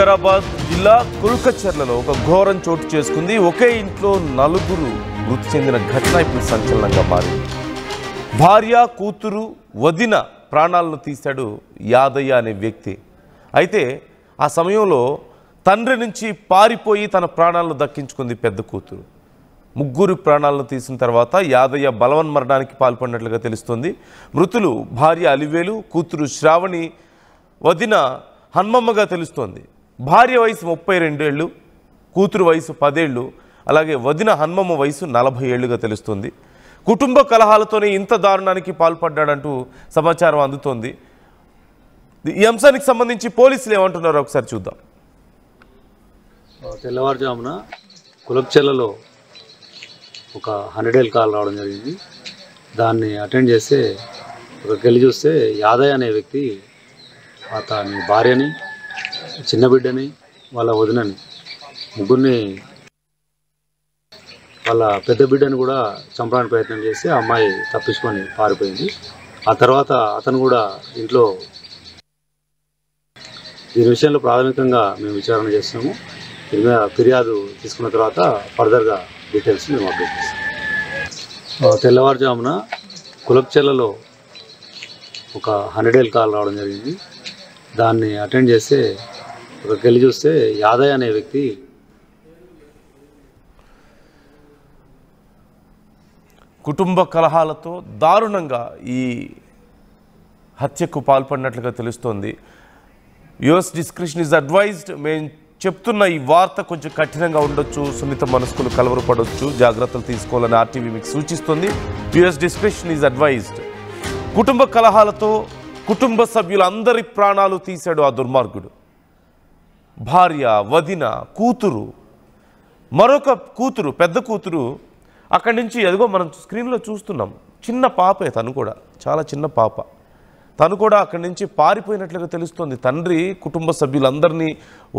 వికారాబాద్ జిల్లా కుల్కచర్లలో ఒక ఘోరం చోటు చేసుకుంది. ఒకే ఇంట్లో నలుగురు మృతి చెందిన ఘటన ఇప్పుడు సంచలనంగా మారింది. భార్య, కూతురు, వదిన ప్రాణాలను తీశాడు యాదయ్య అనే వ్యక్తి. అయితే ఆ సమయంలో తండ్రి నుంచి పారిపోయి తన ప్రాణాలను దక్కించుకుంది పెద్ద కూతురు. ముగ్గురు ప్రాణాలను తీసిన తర్వాత యాదయ్య బలవన్మరణానికి పాల్పడినట్లుగా తెలుస్తోంది. మృతులు భార్య అలివేలు, కూతురు శ్రావణి, వదిన హన్మమ్మగా తెలుస్తోంది. భార్య వయసు 32 ఏళ్ళు, కూతురు వయసు 10 ఏళ్ళు, అలాగే వదిన హన్మమ్మ వయసు 40 ఏళ్ళుగా తెలుస్తుంది. కుటుంబ కలహాలతోనే ఇంత దారుణానికి పాల్పడ్డాడంటూ సమాచారం అందుతోంది. ఈ అంశానికి సంబంధించి పోలీసులు ఏమంటున్నారో ఒకసారి చూద్దాం. తెల్లవారుజామున కులబ్చెల్లలో ఒక 100 కాల్ రావడం జరిగింది. దాన్ని అటెండ్ చేస్తే ఒకరికి వెళ్ళి చూస్తే యాదయ్య అనే వ్యక్తి అతని భార్యని, చిన్న బిడ్డని, వాళ్ళ వదినని, ముగ్గురిని, వాళ్ళ పెద్ద బిడ్డని కూడా చంపడానికి ప్రయత్నం చేసి ఆ అమ్మాయి తప్పించుకొని పారిపోయింది. ఆ తర్వాత అతను కూడా ఇంట్లో దీని విషయంలో ప్రాథమికంగా మేము విచారణ చేస్తున్నాము. దీని మీద ఫిర్యాదు తీసుకున్న తర్వాత ఫర్దర్గా డీటెయిల్స్ మేము అప్డేట్ చేస్తాం. తెల్లవారుజామున కులబ్చెల్లలో ఒక 100 కాల్ రావడం జరిగింది. దాన్ని అటెండ్ చేస్తే ఒకరికి వెళ్ళి చూస్తే యాదయ్య అనే వ్యక్తి కుటుంబ కలహాలతో దారుణంగా ఈ హత్యకు పాల్పడినట్లుగా తెలుస్తోంది. US description is advised. మేము చెప్తున్న ఈ వార్త కొంచెం కఠినంగా ఉండొచ్చు, సున్నిత మనస్కులు కలవరపడవచ్చు, జాగ్రత్తలు తీసుకోవాలని ఆర్టీవీ మీకు సూచిస్తుంది. US description is advised. కుటుంబ కలహాలతో కుటుంబ సభ్యులందరి ప్రాణాలు తీశాడు ఆ దుర్మార్గుడు. భార్య, వదిన, కూతురు, మరొక కూతురు, పెద్ద కూతురు అక్కడి నుంచి ఎదుగో మనం స్క్రీన్లో చూస్తున్నాం. చిన్న పాపే, తను కూడా చాలా చిన్న పాప. తను కూడా అక్కడి నుంచి పారిపోయినట్లుగా తెలుస్తోంది. తండ్రి కుటుంబ సభ్యులందరినీ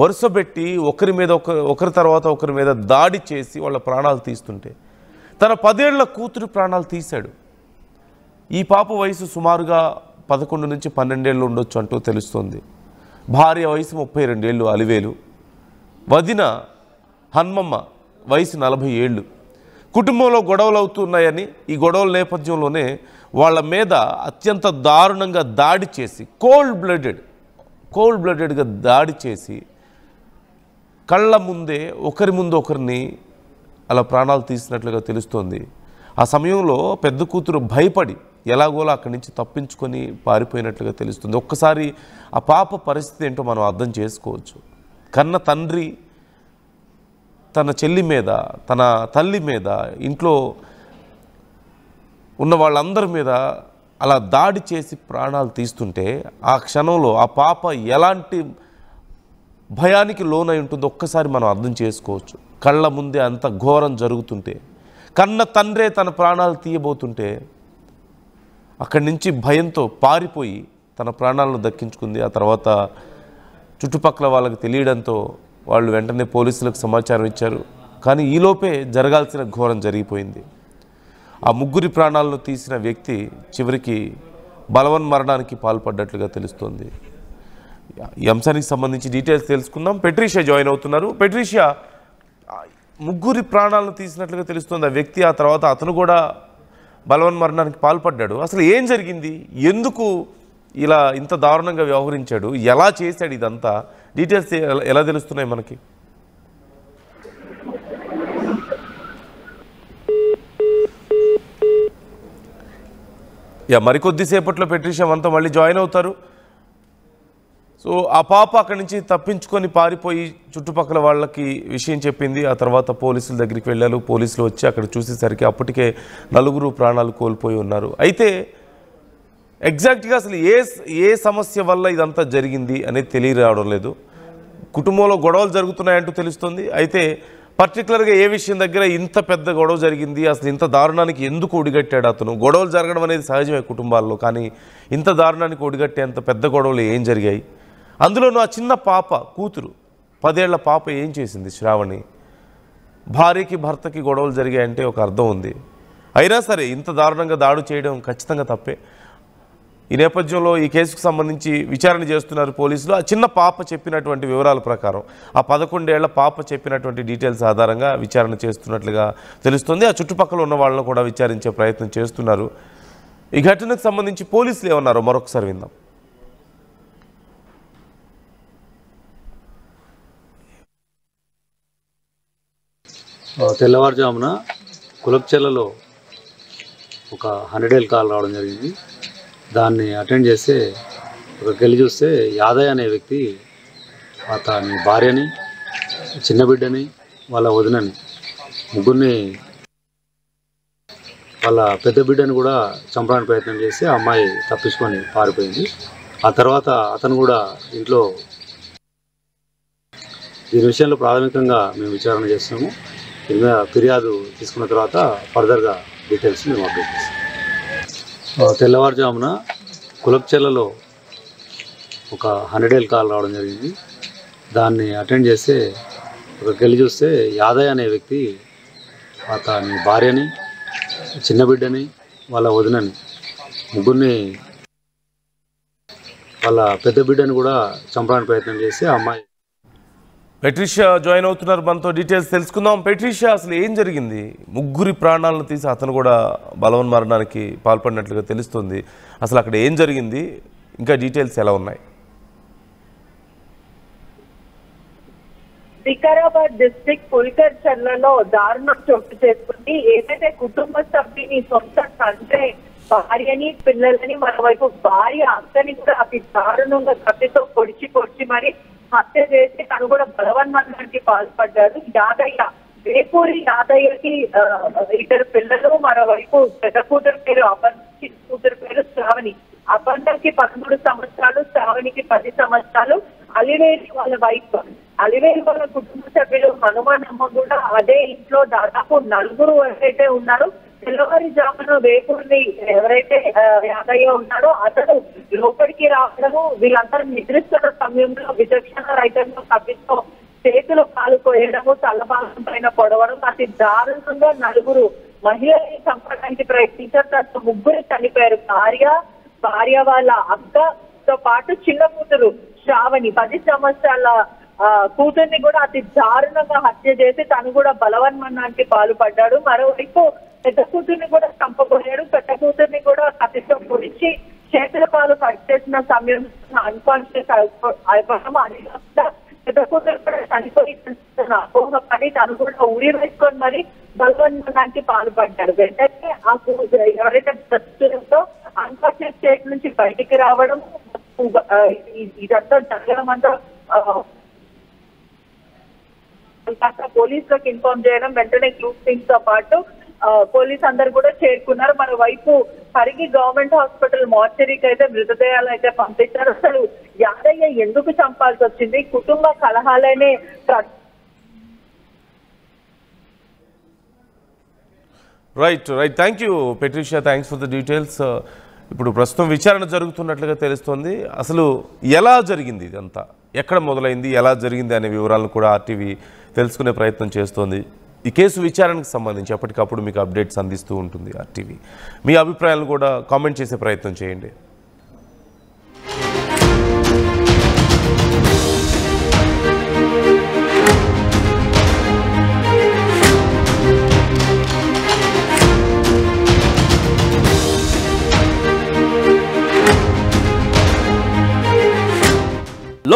వరుసబెట్టి ఒకరి తర్వాత ఒకరి మీద దాడి చేసి వాళ్ళ ప్రాణాలు తీస్తుంటే తన 10 ఏళ్ల కూతురు ప్రాణాలు తీశాడు. ఈ పాప వయసు సుమారుగా 11 నుంచి 12 ఏళ్ళు ఉండొచ్చు అంటూ తెలుస్తోంది. భార్య వయసు 32 ఏళ్ళు అలివేలు, వదిన హన్మమ్మ వయసు 40 ఏళ్ళు. కుటుంబంలో గొడవలు అవుతున్నాయని, ఈ గొడవల నేపథ్యంలోనే వాళ్ళ మీద అత్యంత దారుణంగా దాడి చేసి కోల్డ్ బ్లడెడ్గా దాడి చేసి కళ్ళ ముందే ఒకరి ముందు ఒకరిని అలా ప్రాణాలు తీసినట్లుగా తెలుస్తోంది. ఆ సమయంలో పెద్ద కూతురు భయపడి ఎలాగోలా అక్కడి నుంచి తప్పించుకొని పారిపోయినట్లుగా తెలుస్తుంది. ఒక్కసారి ఆ పాప పరిస్థితి ఏంటో మనం అర్థం చేసుకోవచ్చు. కన్న తండ్రి తన చెల్లి మీద, తన తల్లి మీద, ఇంట్లో ఉన్న వాళ్ళందరి మీద అలా దాడి చేసి ప్రాణాలు తీస్తుంటే ఆ క్షణంలో ఆ పాప ఎలాంటి భయానికి లోనై ఉంటుందో ఒక్కసారి మనం అర్థం చేసుకోవచ్చు. కళ్ళ ముందే అంత ఘోరం జరుగుతుంటే, కన్న తండ్రే తన ప్రాణాలు తీయబోతుంటే అక్కడి నుంచి భయంతో పారిపోయి తన ప్రాణాలను దక్కించుకుంది. ఆ తర్వాత చుట్టుపక్కల వాళ్ళకి తెలియడంతో వాళ్ళు వెంటనే పోలీసులకు సమాచారం ఇచ్చారు. కానీ ఈలోపే జరగాల్సిన ఘోరం జరిగిపోయింది. ఆ ముగ్గురి ప్రాణాలను తీసిన వ్యక్తి చివరికి బలవన్మరణానికి పాల్పడ్డట్లుగా తెలుస్తోంది. ఈ అంశానికి సంబంధించి డీటెయిల్స్ తెలుసుకుందాం. పెట్రీషియా జాయిన్ అవుతున్నారు. పెట్రీషియా, ముగ్గురి ప్రాణాలను తీసినట్లుగా తెలుస్తుంది ఆ వ్యక్తి. ఆ తర్వాత అతను కూడా బలవన్మరణానికి పాల్పడ్డాడు. అసలు ఏం జరిగింది? ఎందుకు ఇలా ఇంత దారుణంగా వ్యవహరించాడు? ఎలా చేశాడు ఇదంతా? డీటెయిల్స్ ఎలా తెలుస్తున్నాయి మనకి? మరికొద్దిసేపట్లో పెట్రీషియా అంతా మళ్ళీ జాయిన్ అవుతారు. సో ఆ పాప అక్కడి నుంచి తప్పించుకొని పారిపోయి చుట్టుపక్కల వాళ్ళకి విషయం చెప్పింది. ఆ తర్వాత పోలీసుల దగ్గరికి వెళ్ళారు. పోలీసులు వచ్చి అక్కడ చూసేసరికి అప్పటికే 4 ప్రాణాలు కోల్పోయి ఉన్నారు. అయితే ఎగ్జాక్ట్గా అసలు ఏ సమస్య వల్ల ఇదంతా జరిగింది అనేది తెలియరావడం లేదు. కుటుంబంలో గొడవలు జరుగుతున్నాయంటూ తెలుస్తుంది. అయితే పర్టికులర్గా ఏ విషయం దగ్గర ఇంత పెద్ద గొడవ జరిగింది, అసలు ఇంత దారుణానికి ఎందుకు ఒడిగట్టాడు అతను? గొడవలు జరగడం అనేది సహజమే కుటుంబాల్లో, కానీ ఇంత దారుణానికి ఒడిగట్టేంత పెద్ద గొడవలు ఏం జరిగాయి? అందులోనూ ఆ చిన్న పాప, కూతురు, 10 ఏళ్ల పాప ఏం చేసింది? శ్రావణి. భార్యకి భర్తకి గొడవలు జరిగాయంటే ఒక అర్థం ఉంది. అయినా సరే ఇంత దారుణంగా దాడి చేయడం ఖచ్చితంగా తప్పే. ఈ నేపథ్యంలో ఈ కేసుకు సంబంధించి విచారణ చేస్తున్నారు పోలీసులు. ఆ చిన్న పాప చెప్పినటువంటి వివరాల ప్రకారం, ఆ 11 ఏళ్ల పాప చెప్పినటువంటి డీటెయిల్స్ ఆధారంగా విచారణ చేస్తున్నట్లుగా తెలుస్తుంది. ఆ చుట్టుపక్కల ఉన్న వాళ్ళను కూడా విచారించే ప్రయత్నం చేస్తున్నారు. ఈ ఘటనకు సంబంధించి పోలీసులు ఏమన్నారో మరొకసారి విందాం. తెల్లవారుజామున కులబ్చెర్లలో ఒక 100 కాల్ రావడం జరిగింది. దాన్ని అటెండ్ చేస్తే వెళ్ళి చూస్తే యాదయ్య అనే వ్యక్తి అతని భార్యని, చిన్న బిడ్డని, వాళ్ళ వదినని, ముగ్గురిని, వాళ్ళ పెద్ద బిడ్డని కూడా చంపడానికి ప్రయత్నం చేసి ఆ అమ్మాయి తప్పించుకొని పారిపోయింది. ఆ తర్వాత అతను కూడా ఇంట్లో దీని విషయంలో ప్రాథమికంగా మేము విచారణ చేస్తాము. దీని మీద ఫిర్యాదు తీసుకున్న తర్వాత ఫర్దర్గా డీటెయిల్స్ మేము అప్డేట్ చేస్తాం. తెల్లవారుజామున కులబ్చెర్లలో ఒక 100 కాల్ రావడం జరిగింది. దాన్ని అటెండ్ చేస్తే వెళ్ళి చూస్తే యాదయ్య అనే వ్యక్తి అతని భార్యని, చిన్న బిడ్డని, వాళ్ళ వదినని, ముగ్గురిని, వాళ్ళ పెద్ద బిడ్డని కూడా చంపడానికి ప్రయత్నం చేసి ఆ అమ్మాయి. పెట్రిషియా జాయిన్ అవుతున్నారు, మనతో డీటెయిల్స్ తెలుసుకుందాం. పెట్రిషియా, అసలు ఏం జరిగింది? ముగ్గురి ప్రాణాలను తీసి అతను కూడా బలవన్మరణానికి పాల్పడినట్లుగా తెలుస్తుంది. అసలు అక్కడ ఏం జరిగింది, ఇంకా డీటెయిల్స్ ఎలా ఉన్నాయి? వికారాబాద్ డిస్ట్రిక్ట్ పులికర్చర్లలో దారుణం చోటు చేసుకుంది. ఏదైతే కుటుంబ సభ్యుని సొంత తండ్రి భార్యని, పిల్లలని, మరోవైపు భార్య అక్కని కూడా అతి దారుణంగా కత్తితో పొడిచి మరి హత్య చేసి తను కూడా బలవన్మరణానికి పాల్పడ్డాడు. యాదయ్య, వేపూరి యాదయ్యకి 2 పిల్లలు, మరోవైపు పెద్ద కూతురు పేరు అపర్ణ, చిన్న కూతురు పేరు శ్రావణి. అపర్ణకి 13 సంవత్సరాలు, శ్రావణికి 10 సంవత్సరాలు. అలివేలి వాళ్ళ వైఫ్, అలివేలి వాళ్ళ కుటుంబ సభ్యులు హనుమానమ్మ కూడా అదే ఇంట్లో దాదాపు 4 ఎవరైతే ఉన్నారో, తెల్లవారుజామున వేపూరిని ఎవరైతే యాదయ్య ఉన్నారో అతను లోపలికి రావడము, వీళ్ళందరూ నిద్రిస్తున్న సమయంలో విచక్షణ రహితంగా కత్తితో చేతులు కాలు కోయడము, తలభాగం పైన పొడవడం, అతి దారుణంగా 4 మహిళల్ని చంపడానికి ప్రయత్నించారు. తర్వాత 3 చనిపోయారు. భార్య వాళ్ళ అక్కతో పాటు చిన్న కూతురు శ్రావణి 10 సంవత్సరాల కూతుర్ని కూడా అతి దారుణంగా హత్య చేసి తను కూడా బలవన్మరణానికి పాల్పడ్డాడు. మరోవైపు పెద్ద కూతుర్ని కూడా చంపబోయాడు. పెద్ద కూతుర్ని కూడా కత్తితో పొడిచి చేతుల పాలు కట్ చేసిన సమయంలో అన్కాన్షియస్ అయిపోవడం, అది పెద్ద కూతురు కూడా చనిపోయి అపోహ పడి తను కూడా ఉరి వేసుకొని మరి బలవన్మరణానికి పాల్పడ్డాడు. వెంటనే ఆ ఎవరైతే ప్రస్తుతంతో అన్కాన్షియస్ స్టేట్ నుంచి బయటికి రావడం, ఇదంతా జరగడం అంతా పోలీసులకు ఇన్ఫార్మ్ చేయడం, వెంటనే గ్రూప్ టీమ్స్ తో పాటు పోలీస్ అందరు కూడా చేరుకున్నారు. మరోవైపు పరిగి గవర్నమెంట్ హాస్పిటల్ మార్చరీకి అయితే మృతదేహాలు అయితే పంపించారు. అసలు యాదయ్య ఎందుకు చంపాల్సి వచ్చింది? కుటుంబ కలహాలనే right. Thank you Patricia, thanks for the details. ఇప్పుడు ప్రస్తుతం విచారణ జరుగుతున్నట్లుగా తెలుస్తోంది. అసలు ఎలా జరిగింది ఇదంతా, ఎక్కడ మొదలైంది, ఎలా జరిగింది అనే వివరాలను కూడా ఆర్టీవీ తెలుసుకునే ప్రయత్నం చేస్తోంది. ఈ కేసు విచారణకు సంబంధించి ఎప్పటికప్పుడు మీకు అప్డేట్స్ అందిస్తూ ఉంటుంది ఆర్టీవీ. మీ అభిప్రాయాలను కూడా కామెంట్ చేసే ప్రయత్నం చేయండి.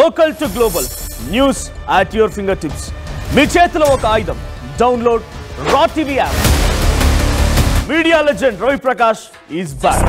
Local to global news at your fingertips. మీ చేతిలో ఒక ఆయుధం. డౌన్లోడ్ రా TV app. Media legend Ravi Prakash is back.